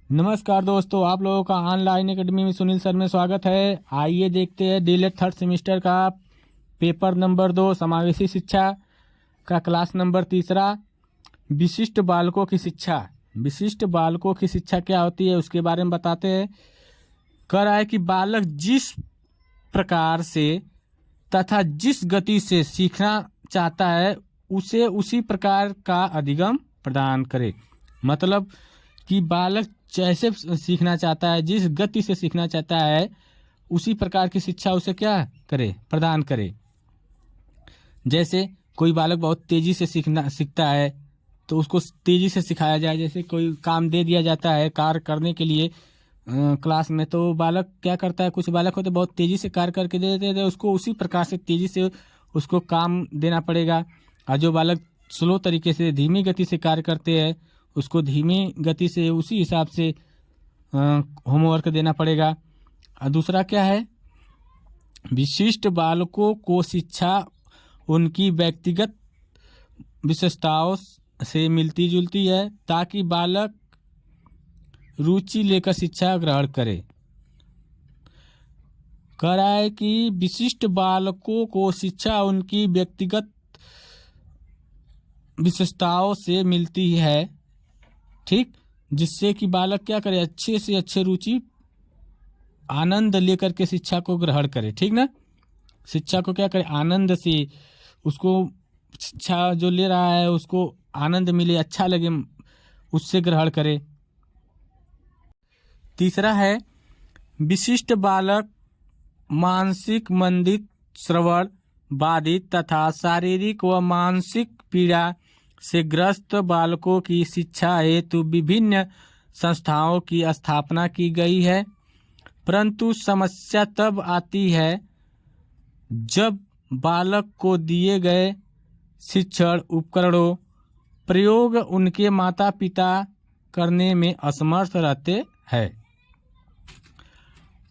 नमस्कार दोस्तों, आप लोगों का ऑनलाइन एकेडमी में सुनील सर में स्वागत है। आइए देखते हैं डीएलएड थर्ड सेमेस्टर का पेपर नंबर 2 समावेशी शिक्षा का क्लास नंबर 3 विशिष्ट बालकों की शिक्षा। विशिष्ट बालकों की शिक्षा क्या होती है उसके बारे में बताते हैं। कह रहा है कि बालक जिस प्रकार से तथा जिस गति से सीखना चाहता है उसे उसी प्रकार का अधिगम प्रदान करे। मतलब कि बालक जैसे सीखना चाहता है, जिस गति से सीखना चाहता है उसी प्रकार की शिक्षा उसे क्या करे, प्रदान करे। जैसे कोई बालक बहुत तेजी से सीखता है तो उसको तेजी से सिखाया जाए। जैसे कोई काम दे दिया जाता है कार्य करने के लिए क्लास में, तो बालक क्या करता है, कुछ बालक होते बहुत तेजी से कार्य करके दे देते हैं, उसको उसी प्रकार से तेजी से उसको काम देना पड़ेगा। और जो बालक स्लो तरीके से धीमी गति से कार्य करते हैं उसको धीमी गति से उसी हिसाब से होमवर्क देना पड़ेगा। और दूसरा क्या है, विशिष्ट बालकों को शिक्षा उनकी व्यक्तिगत विशेषताओं से मिलती जुलती है ताकि बालक रुचि लेकर शिक्षा ग्रहण करे। कह रहा है कि विशिष्ट बालकों को शिक्षा उनकी व्यक्तिगत विशेषताओं से मिलती है, ठीक, जिससे कि बालक क्या करे, अच्छे से अच्छे रुचि आनंद लेकर के शिक्षा को ग्रहण करे। ठीक ना, शिक्षा को क्या करे, आनंद से उसको शिक्षा जो ले रहा है उसको आनंद मिले, अच्छा लगे, उससे ग्रहण करे। तीसरा है, विशिष्ट बालक मानसिक मंदित, श्रवण बाधित तथा शारीरिक व मानसिक पीड़ा से ग्रस्त बालकों की शिक्षा हेतु विभिन्न संस्थाओं की स्थापना की गई है। परंतु समस्या तब आती है जब बालक को दिए गए शिक्षण उपकरणों प्रयोग उनके माता पिता करने में असमर्थ रहते हैं।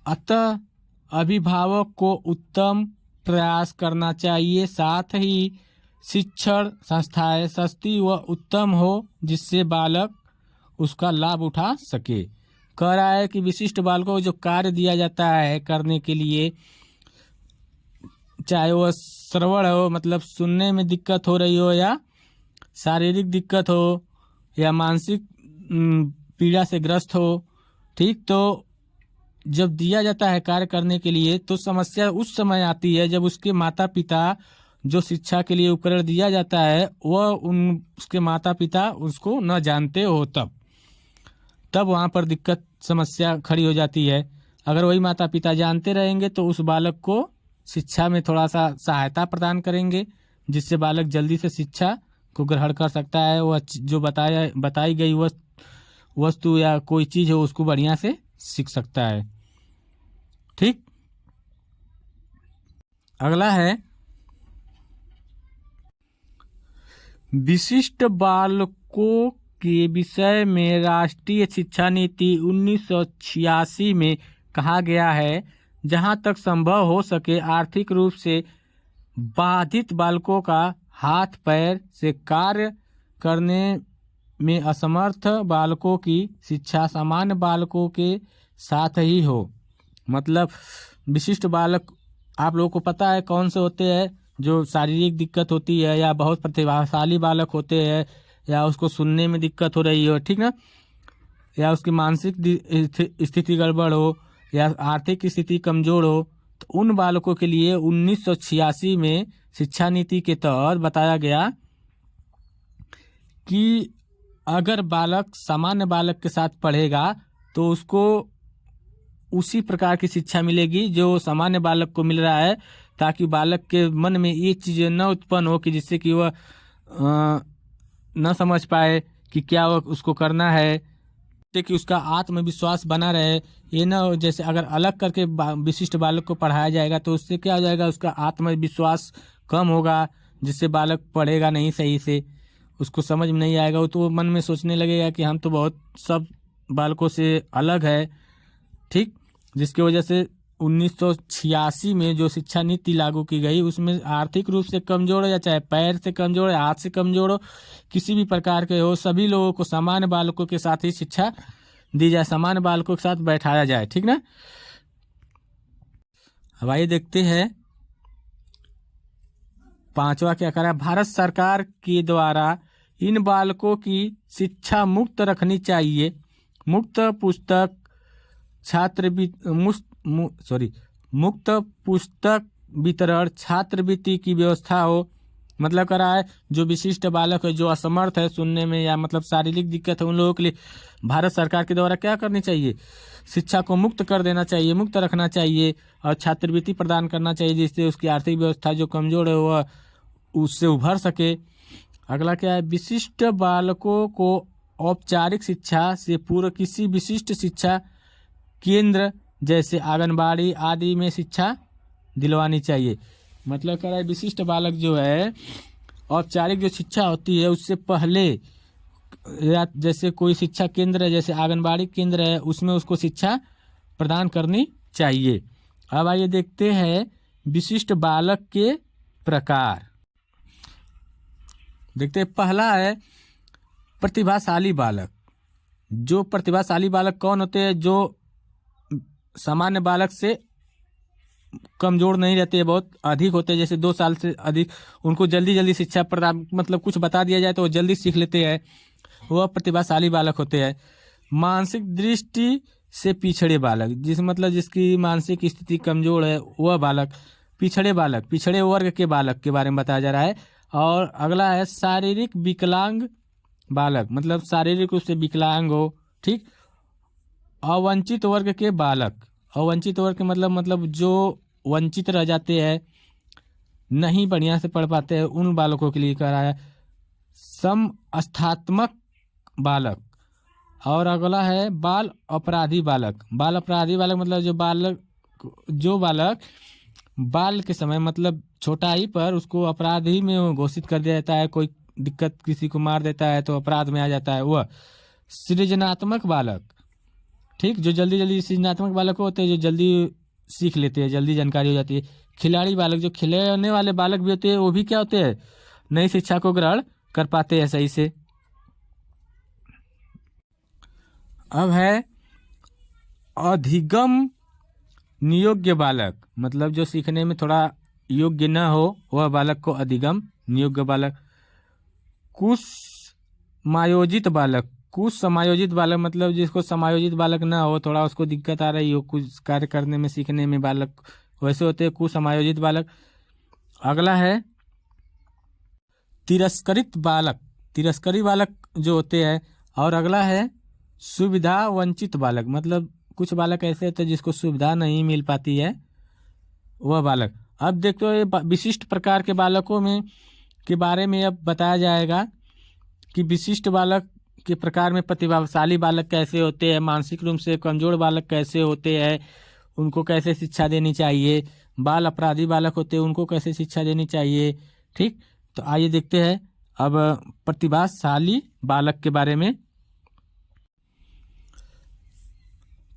अतः अभिभावक को उत्तम प्रयास करना चाहिए, साथ ही शिक्षण संस्थाएं सस्ती व उत्तम हो जिससे बालक उसका लाभ उठा सके। कह रहा है कि विशिष्ट बालकों को जो कार्य दिया जाता है करने के लिए, चाहे वह श्रवण हो, मतलब सुनने में दिक्कत हो रही हो, या शारीरिक दिक्कत हो, या मानसिक पीड़ा से ग्रस्त हो, ठीक, तो जब दिया जाता है कार्य करने के लिए तो समस्या उस समय आती है जब उसके माता पिता, जो शिक्षा के लिए उपकरण दिया जाता है वह उसके माता पिता उसको न जानते हो, तब वहाँ पर दिक्कत समस्या खड़ी हो जाती है। अगर वही माता पिता जानते रहेंगे तो उस बालक को शिक्षा में थोड़ा सा सहायता प्रदान करेंगे, जिससे बालक जल्दी से शिक्षा को ग्रहण कर सकता है। वह जो बताई गई वस्तु या कोई चीज़ हो उसको बढ़िया से सीख सकता है। ठीक, अगला है, विशिष्ट बालकों के विषय में राष्ट्रीय शिक्षा नीति 1986 में कहा गया है, जहां तक संभव हो सके आर्थिक रूप से बाधित बालकों का हाथ पैर से कार्य करने में असमर्थ बालकों की शिक्षा सामान्य बालकों के साथ ही हो। मतलब विशिष्ट बालक आप लोगों को पता है कौन से होते हैं, जो शारीरिक दिक्कत होती है, या बहुत प्रतिभाशाली बालक होते हैं, या उसको सुनने में दिक्कत हो रही हो, ठीक ना, या उसकी मानसिक स्थिति गड़बड़ हो, या आर्थिक स्थिति कमजोर हो, तो उन बालकों के लिए 1986 में शिक्षा नीति के तहत बताया गया कि अगर बालक सामान्य बालक के साथ पढ़ेगा तो उसको उसी प्रकार की शिक्षा मिलेगी जो सामान्य बालक को मिल रहा है, ताकि बालक के मन में ये चीज़ें न उत्पन्न हो कि जिससे कि वह न समझ पाए कि क्या वह उसको करना है, जिससे कि उसका आत्मविश्वास बना रहे। ये न हो जैसे अगर अलग करके विशिष्ट बालक को पढ़ाया जाएगा तो उससे क्या हो जाएगा, उसका आत्मविश्वास कम होगा, जिससे बालक पढ़ेगा नहीं सही से, उसको समझ में नहीं आएगा। वो तो मन में सोचने लगेगा कि हम तो बहुत सब बालकों से अलग है, ठीक, जिसकी वजह से 1986 में जो शिक्षा नीति लागू की गई उसमें आर्थिक रूप से कमजोर हो या चाहे पैर से कमजोर हो, हाथ से कमजोर हो, किसी भी प्रकार के हो, सभी लोगों को सामान्य बालकों के साथ ही शिक्षा दी जाए, सामान्य बालकों के साथ बैठाया जाए, ठीक ना। अब आइए देखते हैं पांचवा क्या करा। भारत सरकार के द्वारा इन बालकों की शिक्षा मुक्त रखनी चाहिए। मुक्त पुस्तक मुक्त पुस्तक वितरण, छात्रवृत्ति की व्यवस्था हो। मतलब करा है जो विशिष्ट बालक है, जो असमर्थ है सुनने में या मतलब शारीरिक दिक्कत है, उन लोगों के लिए भारत सरकार के द्वारा क्या करनी चाहिए, शिक्षा को मुक्त कर देना चाहिए, मुक्त रखना चाहिए और छात्रवृत्ति प्रदान करना चाहिए, जिससे उसकी आर्थिक व्यवस्था जो कमजोर है वह उससे उभर सके। अगला क्या है, विशिष्ट बालकों को औपचारिक शिक्षा से पूर्व किसी विशिष्ट शिक्षा केंद्र जैसे आंगनबाड़ी आदि में शिक्षा दिलवानी चाहिए। मतलब कह रहा है विशिष्ट बालक जो है औपचारिक जो शिक्षा होती है उससे पहले या जैसे कोई शिक्षा केंद्र है, जैसे आंगनबाड़ी केंद्र है, उसमें उसको शिक्षा प्रदान करनी चाहिए। अब आइए देखते हैं विशिष्ट बालक के प्रकार। देखते हैं पहला है प्रतिभाशाली बालक। जो प्रतिभाशाली बालक कौन होते हैं, जो सामान्य बालक से कमजोर नहीं रहते हैं, बहुत अधिक होते हैं, जैसे 2 साल से अधिक, उनको जल्दी जल्दी शिक्षा प्रदान मतलब कुछ बता दिया जाए तो वो जल्दी सीख लेते हैं, वह प्रतिभाशाली बालक होते हैं। मानसिक दृष्टि से पिछड़े बालक, जिसकी मानसिक स्थिति कमजोर है वह बालक पिछड़े बालक, पिछड़े वर्ग के बालक के बारे में बताया जा रहा है। और अगला है शारीरिक विकलांग बालक, मतलब शारीरिक रूप से विकलांग हो, ठीक। अवंचित वर्ग के बालक, अवंचित वर्ग के मतलब जो वंचित रह जाते हैं, नहीं बढ़िया से पढ़ पाते हैं, उन बालकों के लिए कह रहा है। समस्थात्मक बालक। और अगला है बाल अपराधी बालक। बाल अपराधी बालक मतलब जो बालक बाल के समय मतलब छोटाई पर उसको अपराधी में घोषित कर दिया जाता है, कोई दिक्कत किसी को मार देता है तो अपराध में आ जाता है, वह। सृजनात्मक बालक, ठीक, जो जल्दी जल्दी सृजनात्मक बालक होते हैं, जो जल्दी सीख लेते हैं, जल्दी जानकारी हो जाती है। खिलाड़ी बालक, जो खिलाने वाले बालक भी होते हैं, वो भी क्या होते हैं, नई शिक्षा को ग्रहण कर पाते हैं सही से। अब है अधिगम नियोग्य बालक, मतलब जो सीखने में थोड़ा योग्य न हो वह बालक को अधिगम नियोग्य बालक। कुसमायोजित बालक, कुछ समायोजित बालक मतलब जिसको समायोजित बालक ना हो, थोड़ा उसको दिक्कत आ रही हो कुछ कार्य करने में, सीखने में, बालक वैसे होते हैं कुसमायोजित बालक। अगला है तिरस्कृत बालक, तिरस्करी बालक जो होते हैं। और अगला है सुविधा वंचित बालक, मतलब कुछ बालक ऐसे होते हैं जिसको सुविधा नहीं मिल पाती है, वह बालक। अब देखो ये विशिष्ट प्रकार के बालकों में के बारे में अब बताया जाएगा कि विशिष्ट बालक के प्रकार में प्रतिभाशाली बालक कैसे होते हैं, मानसिक रूप से कमजोर बालक कैसे होते हैं, उनको कैसे शिक्षा देनी चाहिए, बाल अपराधी बालक होते हैं उनको कैसे शिक्षा देनी चाहिए, ठीक। तो आइए देखते हैं अब प्रतिभाशाली बालक के बारे में।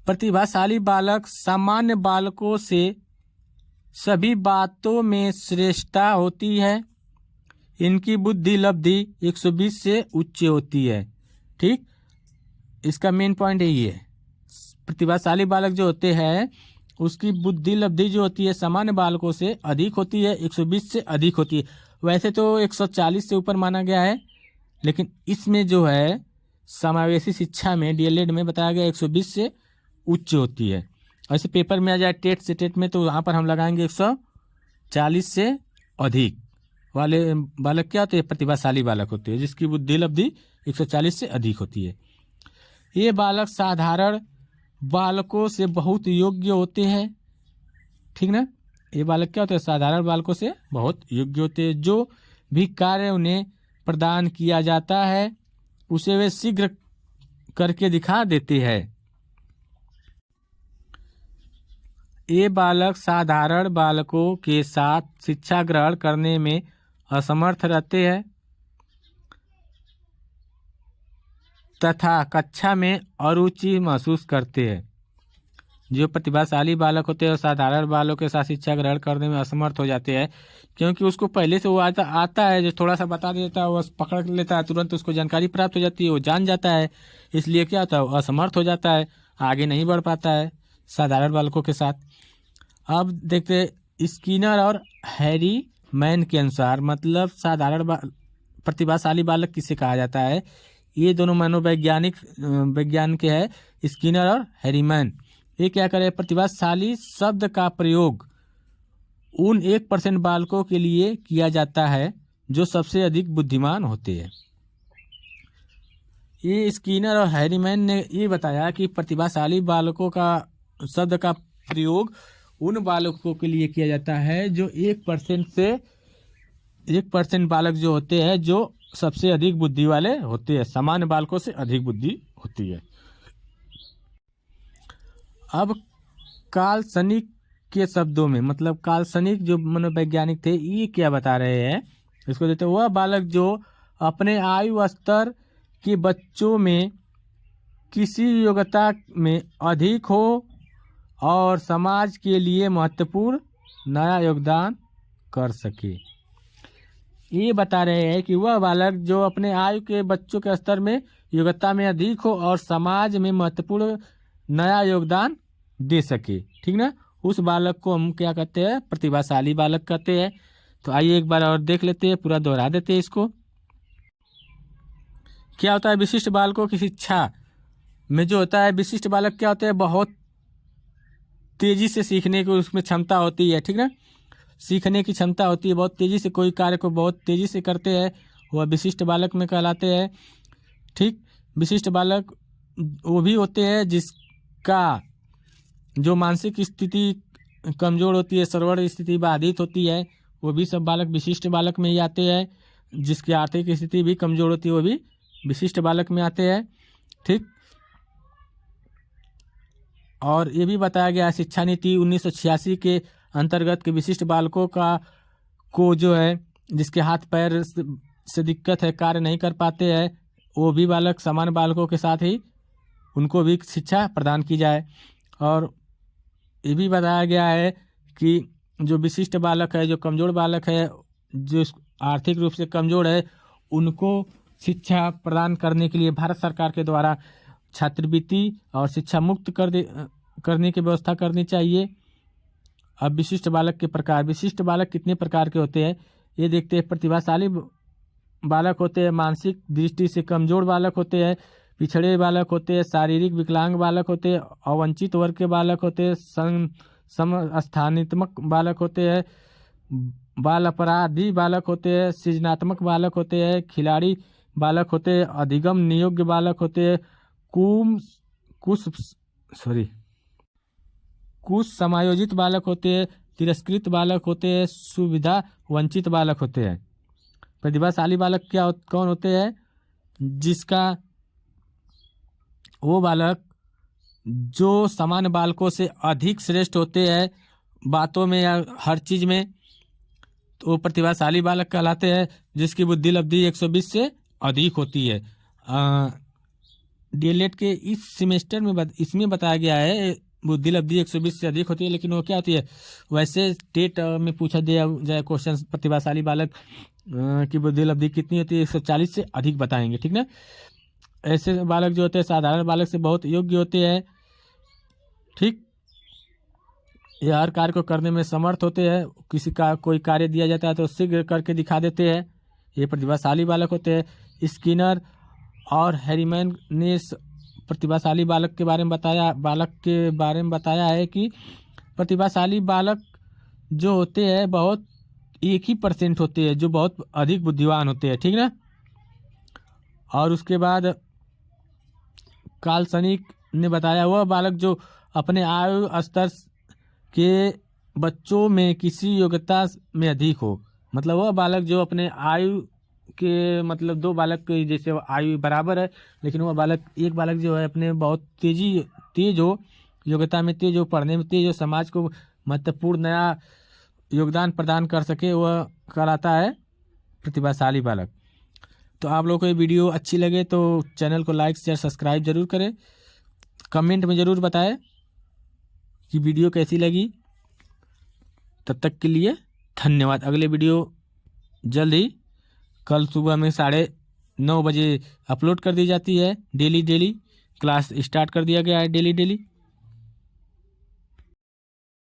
प्रतिभाशाली बालक सामान्य बालकों से सभी बातों में श्रेष्ठता होती है, इनकी बुद्धि लब्धि 120 से उच्च होती है, ठीक। इसका मेन पॉइंट यही है, प्रतिभाशाली बालक जो होते हैं उसकी बुद्धि लब्धि जो होती है सामान्य बालकों से अधिक होती है, 120 से अधिक होती है। वैसे तो 140 से ऊपर माना गया है, लेकिन इसमें जो है समावेशी शिक्षा में डीएलएड में बताया गया 120 से उच्च होती है। ऐसे पेपर में आ जाए टेट से टेट में तो वहाँ पर हम लगाएंगे 140 से अधिक वाले बालक क्या होते हैं, प्रतिभाशाली बालक होते हैं, जिसकी बुद्धि लब्धि 140 से अधिक होती है। ये बालक साधारण बालकों से बहुत योग्य होते हैं, ठीक ना। ये बालक क्या होते हैं, साधारण बालकों से बहुत योग्य होते हैं। जो भी कार्य उन्हें प्रदान किया जाता है उसे वे शीघ्र करके दिखा देते हैं। ये बालक साधारण बालकों के साथ शिक्षा ग्रहण करने में असमर्थ रहते हैं तथा कक्षा में अरुचि महसूस करते हैं। जो प्रतिभाशाली बालक होते हैं वो साधारण बालकों के साथ शिक्षा ग्रहण करने में असमर्थ हो जाते हैं, क्योंकि उसको पहले से वो आता है, जो थोड़ा सा बता देता है वो पकड़ लेता है, तुरंत उसको जानकारी प्राप्त हो जाती है, वो जान जाता है। इसलिए क्या होता है, वो असमर्थ हो जाता है, आगे नहीं बढ़ पाता है साधारण बालकों के साथ। अब देखते हैं स्किनर और हैरी मैन के अनुसार, मतलब प्रतिभाशाली बालक किसे कहा जाता है। ये दोनों मनोवैज्ञानिक विज्ञान के हैं, स्किनर और हैरीमैन। ये क्या करे, प्रतिभाशाली शब्द का प्रयोग उन 1% बालकों के लिए किया जाता है जो सबसे अधिक बुद्धिमान होते हैं। ये स्किनर और हैरीमैन ने ये बताया कि प्रतिभाशाली बालकों का शब्द का प्रयोग उन बालकों के लिए किया जाता है जो 1% बालक जो होते हैं जो सबसे अधिक बुद्धि वाले होते हैं, सामान्य बालकों से अधिक बुद्धि होती है। अब काल्पनिक के शब्दों में, मतलब काल्पनिक जो मनोवैज्ञानिक थे ये क्या बता रहे हैं, इसको देते वह बालक जो अपने आयु स्तर के बच्चों में किसी योग्यता में अधिक हो और समाज के लिए महत्वपूर्ण नया योगदान कर सके। ये बता रहे हैं कि वह बालक जो अपने आयु के बच्चों के स्तर में योग्यता में अधिक हो और समाज में महत्वपूर्ण नया योगदान दे सके, ठीक ना, उस बालक को हम क्या कहते हैं, प्रतिभाशाली बालक कहते हैं। तो आइए एक बार और देख लेते हैं, पूरा दोहरा देते हैं इसको। क्या होता है विशिष्ट बालकों की शिक्षा में, जो होता है विशिष्ट बालक क्या होते हैं, बहुत तेजी से सीखने की उसमें क्षमता होती है, ठीक ना, सीखने की क्षमता होती है, बहुत तेजी से कोई कार्य को बहुत तेजी से करते हैं, वह विशिष्ट बालक में कहलाते हैं। ठीक, विशिष्ट बालक वो भी होते हैं जिसका जो मानसिक स्थिति कमजोर होती है, सर्वर स्थिति बाधित होती है, वो भी सब बालक विशिष्ट बालक में ही आते हैं। जिसकी आर्थिक स्थिति भी कमजोर होती है वो भी विशिष्ट बालक में आते हैं। ठीक, और ये भी बताया गया शिक्षा नीति 1986 के अंतर्गत के विशिष्ट बालकों को जो है जिसके हाथ पैर से दिक्कत है, कार्य नहीं कर पाते हैं, वो भी बालक सामान्य बालकों के साथ ही उनको भी शिक्षा प्रदान की जाए। और ये भी बताया गया है कि जो विशिष्ट बालक है, जो कमज़ोर बालक है, जो आर्थिक रूप से कमज़ोर है, उनको शिक्षा प्रदान करने के लिए भारत सरकार के द्वारा छात्रवृत्ति और शिक्षा मुक्त करने की व्यवस्था करनी चाहिए। अब विशिष्ट बालक के प्रकार, विशिष्ट बालक कितने प्रकार के होते हैं ये देखते हैं। प्रतिभाशाली बालक होते हैं, मानसिक दृष्टि से कमज़ोर बालक होते हैं, पिछड़े बालक होते हैं, शारीरिक विकलांग बालक होते हैं, अवंचित वर्ग के बालक होते हैं, समस्थानित्मक बालक होते हैं, बाल अपराधी बालक होते हैं, सृजनात्मक बालक होते हैं, खिलाड़ी बालक होते हैं, अधिगम नियोग्य बालक होते हैं, कुछ समायोजित बालक होते हैं, तिरस्कृत बालक होते हैं, सुविधा वंचित बालक होते हैं। प्रतिभाशाली बालक कौन होते हैं, जिसका वो बालक जो सामान्य बालकों से अधिक श्रेष्ठ होते हैं बातों में या हर चीज़ में, तो वो प्रतिभाशाली बालक कहलाते हैं, जिसकी बुद्धि लब्धि 120 से अधिक होती है। डीएलएड के इस सेमेस्टर में इसमें बताया गया है बुद्धि लब्धि 120 से अधिक होती है, लेकिन वो क्या होती है, वैसे स्टेट में पूछा दिया जाए क्वेश्चन, प्रतिभाशाली बालक की बुद्धि लब्धि कितनी होती है, 140 से अधिक बताएंगे, ठीक ना। ऐसे बालक जो होते हैं साधारण बालक से बहुत योग्य होते हैं। ठीक, ये हर कार्य को करने में समर्थ होते हैं, किसी का कोई कार्य दिया जाता है तो शीघ्र करके दिखा देते हैं, ये प्रतिभाशाली बालक होते हैं। स्किनर और हैरीमैन ने प्रतिभाशाली बालक के बारे में बताया है कि प्रतिभाशाली बालक जो होते हैं बहुत 1% होते हैं जो बहुत अधिक बुद्धिमान होते हैं, ठीक ना। और उसके बाद काल्पनिक ने बताया वह बालक जो अपने आयु स्तर के बच्चों में किसी योग्यता में अधिक हो, मतलब वह बालक जो अपने आयु के, मतलब दो बालक के जैसे आयु बराबर है, लेकिन वह बालक, एक बालक जो है अपने बहुत तेज हो, योग्यता में तेज हो, पढ़ने में तेज हो, समाज को महत्वपूर्ण नया योगदान प्रदान कर सके, वह कहलाता है प्रतिभाशाली बालक। तो आप लोगों को ये वीडियो अच्छी लगे तो चैनल को लाइक शेयर सब्सक्राइब जरूर करें, कमेंट में ज़रूर बताएं। कि वीडियो कैसी लगी। तब तक के लिए धन्यवाद। अगले वीडियो जल्द ही कल सुबह में 9:30 बजे अपलोड कर दी जाती है। डेली क्लास स्टार्ट कर दिया गया है डेली।